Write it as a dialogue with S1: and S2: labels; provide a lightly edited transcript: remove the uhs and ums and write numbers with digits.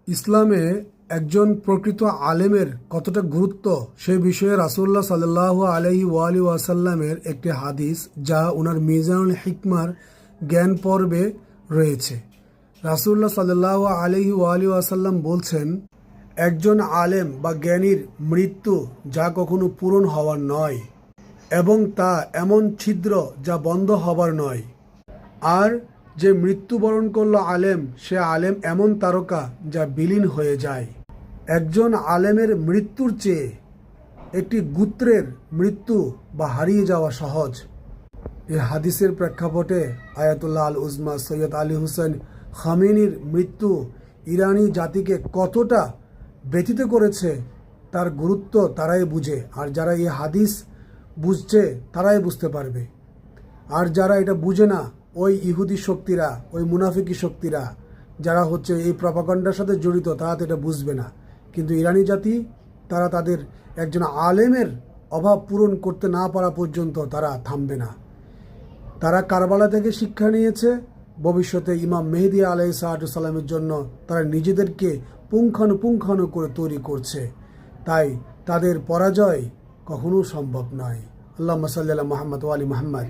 S1: ইসলামে একজন প্রকৃত আলেমের কতটা গুরুত্ব সে বিষয়ে রাসূলুল্লাহ সাল্লাল্লাহু আলাইহি ওয়াসাল্লামের একটি হাদিস যা ওনার মিজানুল হিকমার জ্ঞান পর্বে রয়েছে। রাসূলুল্লাহ সাল্লাল্লাহু আলাইহি ওয়াসাল্লাম বলছেন, একজন আলেম বা জ্ঞানীর মৃত্যু যা কখনো পূরণ হওয়ার নয় এবং তা এমন ছিদ্র যা বন্ধ হবার নয়। আর যে মৃত্যুবরণ করল আলেম, সে আলেম এমন তারকা যা বিলীন হয়ে যায়। একজন আলেমের মৃত্যুর চেয়ে একটি গোত্রের মৃত্যু বা হারিয়ে যাওয়া সহজ। এই হাদিসের প্রেক্ষাপটে আয়াতুল্লাহ আল উজমা সৈয়দ আলী হোসেন খামেনির মৃত্যু ইরানি জাতিকে কতটা ব্যথিত করেছে তার গুরুত্ব তারাই বুঝে। আর যারা এই হাদিস বুঝছে তারাই বুঝতে পারবে। আর যারা এটা বুঝে না, ওই ইহুদি শক্তিরা, ওই মুনাফিকি শক্তিরা যারা হচ্ছে এই প্রপাগান্ডার সাথে জড়িত, তারা তো এটা বুঝবে না। কিন্তু ইরানি জাতি, তারা তাদের একজন আলেমের অভাব পূরণ করতে না পারা পর্যন্ত তারা থামবে না। তারা কারবালা থেকে শিক্ষা নিয়েছে, ভবিষ্যতে ইমাম মেহেদী আলাইহিসসালামের জন্য তারা নিজেদেরকে পুঙ্খানুপুঙ্খানু করে তৈরি করছে। তাই তাদের পরাজয় কখনো সম্ভব নয়। আল্লাহুম্মা সাল্লি আলা মুহাম্মদ ওয়া আলি মুহাম্মদ।